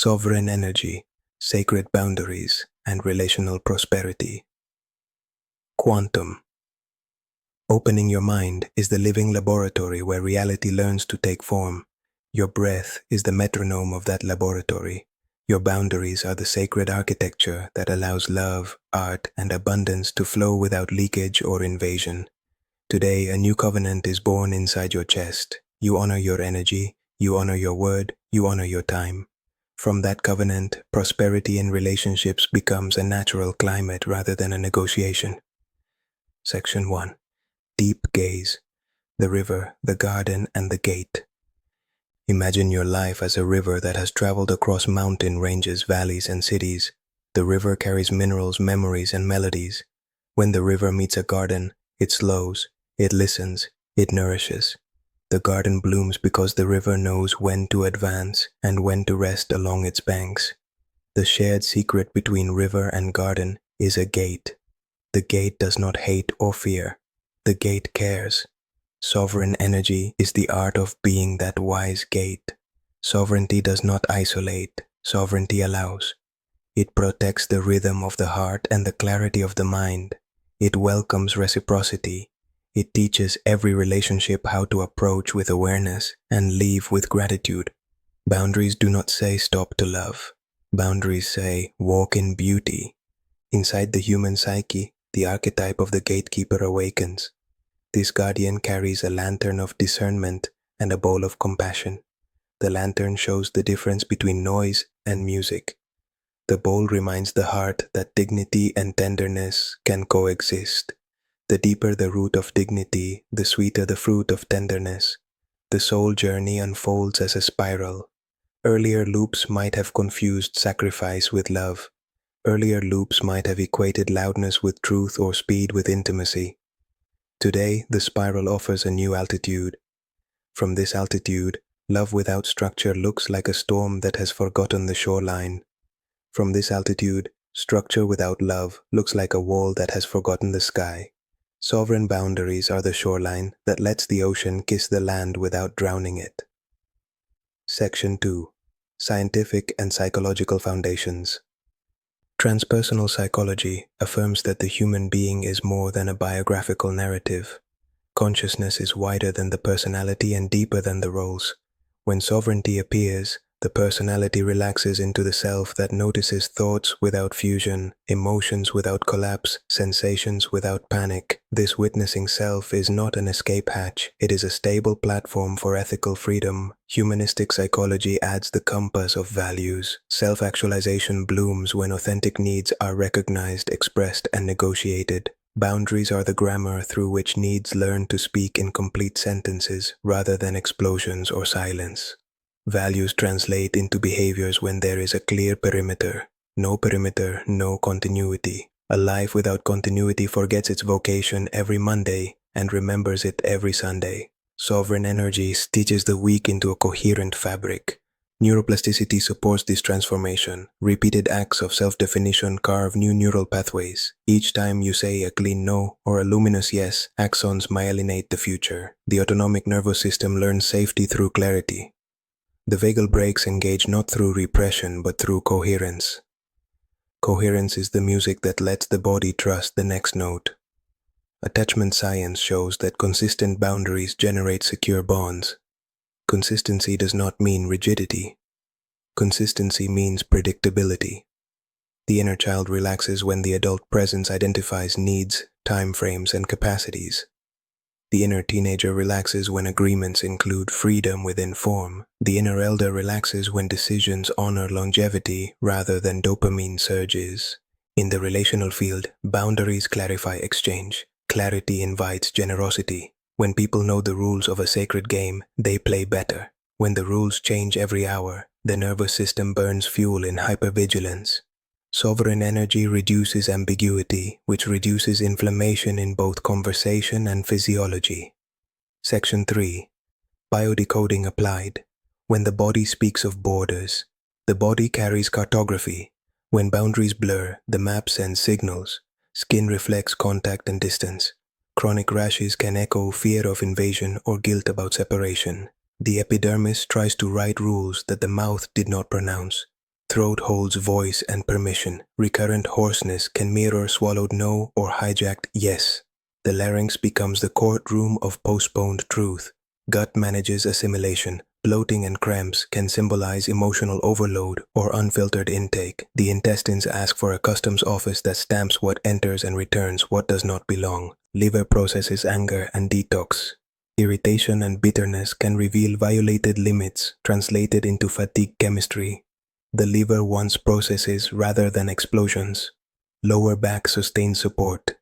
sovereign energy, sacred boundaries, and relational prosperity. Quantum. Opening your mind is the living laboratory where reality learns to take form. Your breath is the metronome of that laboratory. Your boundaries are the sacred architecture that allows love, art, and abundance to flow without leakage or invasion. Today, a new covenant is born inside your chest. You honor your energy, you honor your word, you honor your time. From that covenant, prosperity in relationships becomes a natural climate rather than a negotiation. Section 1. Deep gaze. The river, the garden, and the gate. Imagine your life as a river that has traveled across mountain ranges, valleys, and cities. The river carries minerals, memories, and melodies. When the river meets a garden, it slows, it listens, it nourishes. The garden blooms because the river knows when to advance and when to rest along its banks. The shared secret between river and garden is a gate. The gate does not hate or fear. The gate cares. Sovereign energy is the art of being that wise gate. Sovereignty does not isolate. Sovereignty allows. It protects the rhythm of the heart and the clarity of the mind. It welcomes reciprocity. It teaches every relationship how to approach with awareness and leave with gratitude. Boundaries do not say stop to love. Boundaries say walk in beauty. Inside the human psyche, the archetype of the gatekeeper awakens. This guardian carries a lantern of discernment and a bowl of compassion. The lantern shows the difference between noise and music. The bowl reminds the heart that dignity and tenderness can coexist. The deeper the root of dignity, the sweeter the fruit of tenderness. The soul journey unfolds as a spiral. Earlier loops might have confused sacrifice with love. Earlier loops might have equated loudness with truth or speed with intimacy. Today, the spiral offers a new altitude. From this altitude, love without structure looks like a storm that has forgotten the shoreline. From this altitude, structure without love looks like a wall that has forgotten the sky. Sovereign boundaries are the shoreline that lets the ocean kiss the land without drowning it. Section 2. Scientific and Psychological Foundations. Transpersonal psychology affirms that the human being is more than a biographical narrative. Consciousness is wider than the personality and deeper than the roles. When sovereignty appears, the personality relaxes into the self that notices thoughts without fusion, emotions without collapse, sensations without panic. This witnessing self is not an escape hatch, it is a stable platform for ethical freedom. Humanistic psychology adds the compass of values. Self-actualization blooms when authentic needs are recognized, expressed, and negotiated. Boundaries are the grammar through which needs learn to speak in complete sentences rather than explosions or silence. Values translate into behaviors when there is a clear perimeter. No perimeter, no continuity. A life without continuity forgets its vocation every Monday and remembers it every Sunday. Sovereign energy stitches the week into a coherent fabric. Neuroplasticity supports this transformation. Repeated acts of self-definition carve new neural pathways. Each time you say a clean no or a luminous yes, axons myelinate the future. The autonomic nervous system learns safety through clarity. The vagal brakes engage not through repression but through coherence. Coherence is the music that lets the body trust the next note. Attachment science shows that consistent boundaries generate secure bonds. Consistency does not mean rigidity. Consistency means predictability. The inner child relaxes when the adult presence identifies needs, time frames, and capacities. The inner teenager relaxes when agreements include freedom within form. The inner elder relaxes when decisions honor longevity rather than dopamine surges. In the relational field, boundaries clarify exchange. Clarity invites generosity. When people know the rules of a sacred game, they play better. When the rules change every hour, the nervous system burns fuel in hypervigilance. Sovereign energy reduces ambiguity, which reduces inflammation in both conversation and physiology. Section 3. Biodecoding applied. When the body speaks of borders, the body carries cartography. When boundaries blur, the map sends signals. Skin reflects contact and distance. Chronic rashes can echo fear of invasion or guilt about separation. The epidermis tries to write rules that the mouth did not pronounce. throat holds voice and permission. Recurrent hoarseness can mirror swallowed no or hijacked yes. The larynx becomes the courtroom of postponed truth. Gut manages assimilation. Bloating and cramps can symbolize emotional overload or unfiltered intake. The intestines ask for a customs office that stamps what enters and returns what does not belong. Liver processes anger and detox. Irritation and bitterness can reveal violated limits, translated into fatigue chemistry. The liver wants processes rather than explosions. Lower back sustains support.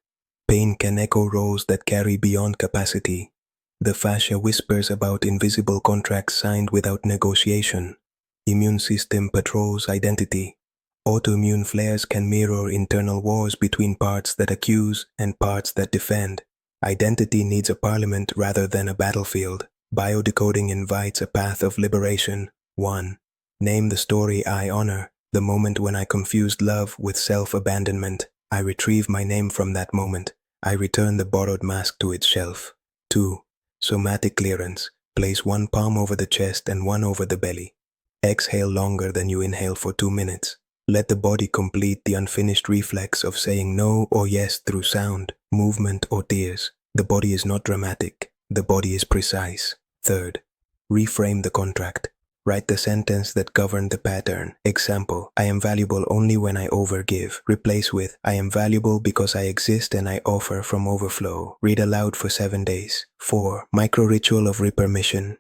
Pain can echo roles that carry beyond capacity. The fascia whispers about invisible contracts signed without negotiation. Immune system patrols identity. Autoimmune flares can mirror internal wars between parts that accuse and parts that defend. Identity needs a parliament rather than a battlefield. Biodecoding invites a path of liberation. 1. Name the story I honor. The moment when I confused love with self-abandonment. I retrieve my name from that moment. I return the borrowed mask to its shelf. 2. Somatic clearance. Place one palm over the chest and one over the belly. Exhale longer than you inhale for 2 minutes. Let the body complete the unfinished reflex of saying no or yes through sound, movement, or tears. The body is not dramatic. The body is precise. 3rd, reframe the contract. Write the sentence that governed the pattern. Example, I am valuable only when I overgive. Replace with, I am valuable because I exist and I offer from overflow. Read aloud for 7 days. 4. Micro ritual of repermission.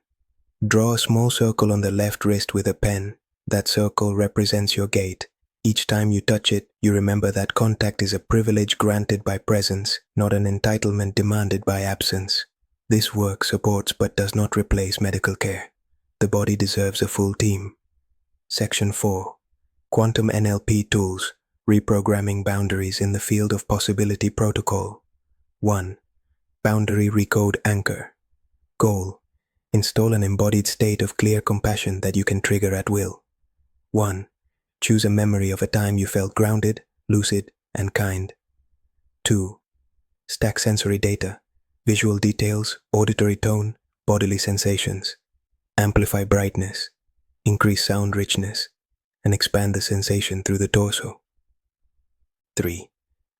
Draw a small circle on the left wrist with a pen. That circle represents your gate. Each time you touch it, you remember that contact is a privilege granted by presence, not an entitlement demanded by absence. This work supports but does not replace medical care. The body deserves a full team. Section 4. Quantum NLP Tools. Reprogramming Boundaries in the Field of Possibility Protocol. 1. Boundary Recode Anchor. Goal. Install an embodied state of clear compassion that you can trigger at will. 1. Choose a memory of a time you felt grounded, lucid, and kind. 2. Stack sensory data, visual details, auditory tone, bodily sensations. Amplify brightness, increase sound richness, and expand the sensation through the torso. 3.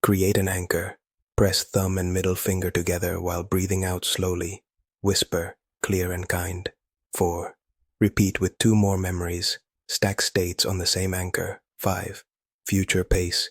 Create an anchor. Press thumb and middle finger together while breathing out slowly. Whisper, clear and kind. 4. Repeat with 2 more memories. Stack states on the same anchor. 5. Future pace.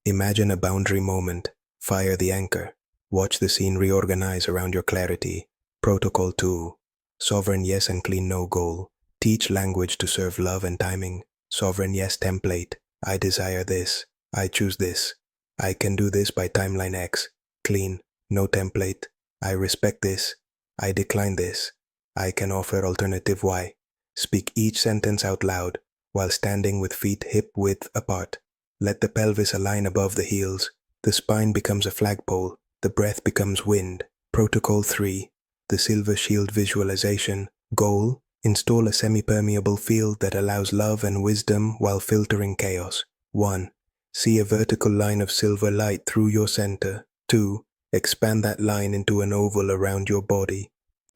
Imagine a boundary moment. Fire the anchor. Watch the scene reorganize around your clarity. Protocol 2. Sovereign yes and clean no goal. Teach language to serve love and timing. Sovereign yes template. I desire this. I choose this. I can do this by timeline X. Clean. No template. I respect this. I decline this. I can offer alternative Y. Speak each sentence out loud while standing with feet hip width apart. Let the pelvis align above the heels. The spine becomes a flagpole. The breath becomes wind. Protocol 3. The Silver Shield Visualization. Goal. Install a semi-permeable field that allows love and wisdom while filtering chaos. 1. See a vertical line of silver light through your center. 2. Expand that line into an oval around your body.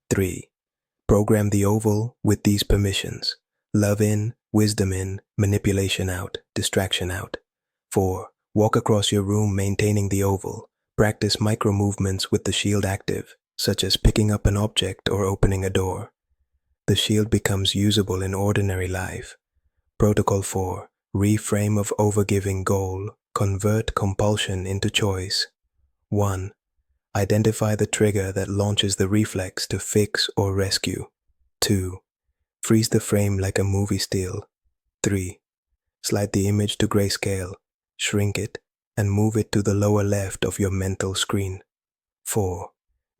3. Program the oval with these permissions. Love in, wisdom in, manipulation out, distraction out. 4. Walk across your room maintaining the oval. Practice micro movements with the shield active, such as picking up an object or opening a door. The shield becomes usable in ordinary life. Protocol 4. Reframe of overgiving goal. Convert compulsion into choice. 1. Identify the trigger that launches the reflex to fix or rescue. 2. Freeze the frame like a movie still. 3. Slide the image to grayscale, shrink it, and move it to the lower left of your mental screen. 4.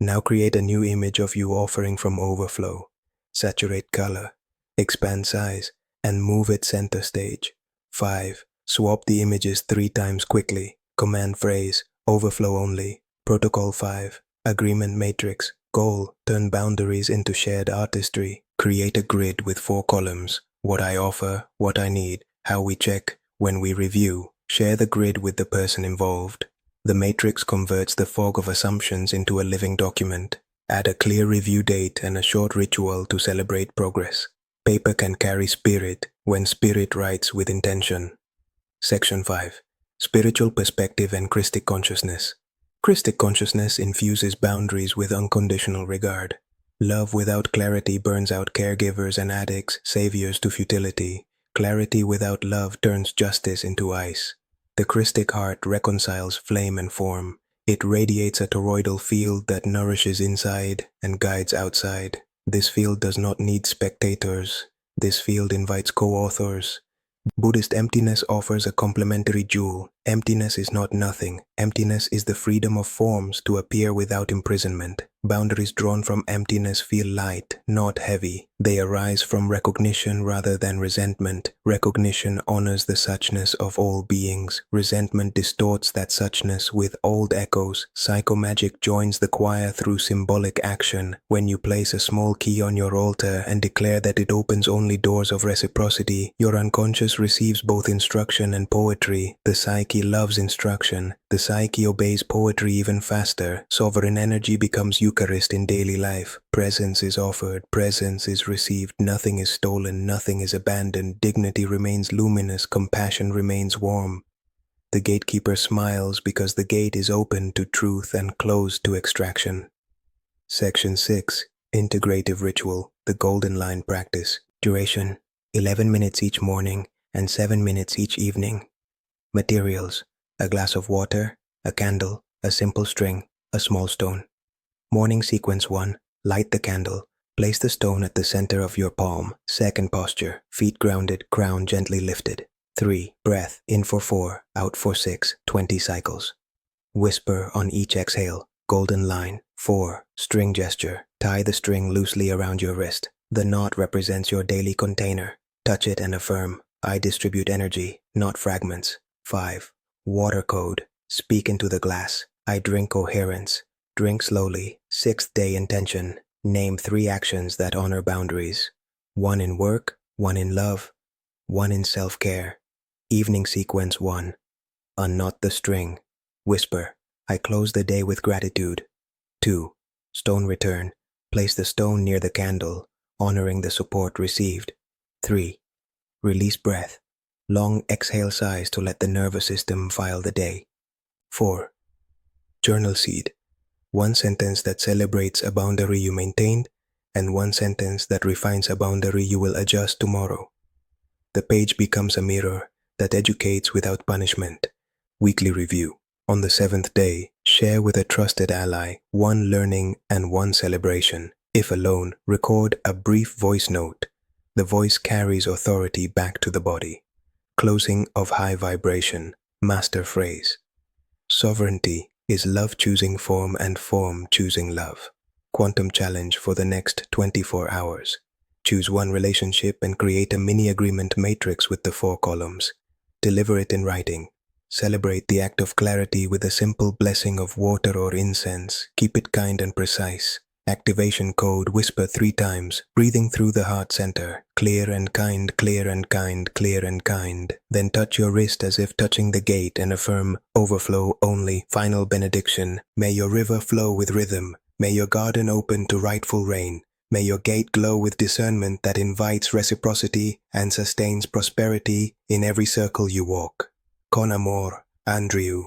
Now create a new image of you offering from overflow. Saturate color, expand size, and move it center stage. 5. Swap the images 3 times quickly. Command phrase, overflow only. Protocol 5. Agreement matrix. Goal, turn boundaries into shared artistry. Create a grid with 4 columns. What I offer, what I need, how we check, when we review. Share the grid with the person involved. The matrix converts the fog of assumptions into a living document. Add a clear review date and a short ritual to celebrate progress. Paper can carry spirit When Spirit Writes with Intention. Section 5. Spiritual Perspective and Christic Consciousness. Christic consciousness infuses boundaries with unconditional regard. Love without clarity burns out caregivers and addicts, saviors to futility. Clarity without love turns justice into ice. The Christic heart reconciles flame and form. It radiates a toroidal field that nourishes inside and guides outside. This field does not need spectators. This field invites co-authors. Buddhist emptiness offers a complementary jewel. Emptiness is not nothing. Emptiness is the freedom of forms to appear without imprisonment. Boundaries drawn from emptiness feel light, not heavy. They arise from recognition rather than resentment. Recognition honors the suchness of all beings. Resentment distorts that suchness with old echoes. Psychomagic joins the choir through symbolic action. When you place a small key on your altar and declare that it opens only doors of reciprocity, your unconscious receives both instruction and poetry. The psyche loves instruction. The psyche obeys poetry even faster. Sovereign energy becomes Eucharist in daily life. Presence is offered, presence is received, nothing is stolen, nothing is abandoned, dignity remains luminous, compassion remains warm. The gatekeeper smiles because the gate is open to truth and closed to extraction. Section 6. Integrative Ritual, the Golden Line Practice. Duration, 11 minutes each morning and 7 minutes each evening. Materials, a glass of water, a candle, a simple string, a small stone. Morning sequence 1. Light the candle. Place the stone at the center of your palm. Second posture. Feet grounded, crown gently lifted. 3. Breath. In for 4, out for 6, 20 cycles. Whisper on each exhale. Golden line. 4. String gesture. Tie the string loosely around your wrist. The knot represents your daily container. Touch it and affirm. I distribute energy, not fragments. 5. Water code. Speak into the glass. I drink coherence. Drink slowly. 6th day intention. Name 3 actions that honor boundaries. 1 in work, 1 in love, 1 in self-care. Evening sequence 1. Unknot the string. Whisper. I close the day with gratitude. 2. Stone return. Place the stone near the candle, honoring the support received. 3. Release breath. Long exhale sighs to let the nervous system file the day. 4. Journal seed. 1 sentence that celebrates a boundary you maintained, and 1 sentence that refines a boundary you will adjust tomorrow. The page becomes a mirror that educates without punishment. Weekly review. On the 7th day, share with a trusted ally 1 learning and 1 celebration. If alone, record a brief voice note. The voice carries authority back to the body. Closing of high vibration. Master phrase. Sovereignty is love choosing form and form choosing love. Quantum challenge for the next 24 hours. Choose 1 relationship and create a mini agreement matrix with the 4 columns. Deliver it in writing. Celebrate the act of clarity with a simple blessing of water or incense. Keep it kind and precise. Activation code. Whisper 3 times, breathing through the heart center. Clear and kind, clear and kind, clear and kind. Then touch your wrist as if touching the gate and affirm, overflow only. Final benediction. May your river flow with rhythm. May your garden open to rightful rain. May your gate glow with discernment that invites reciprocity and sustains prosperity in every circle you walk. Con amor, Andrew.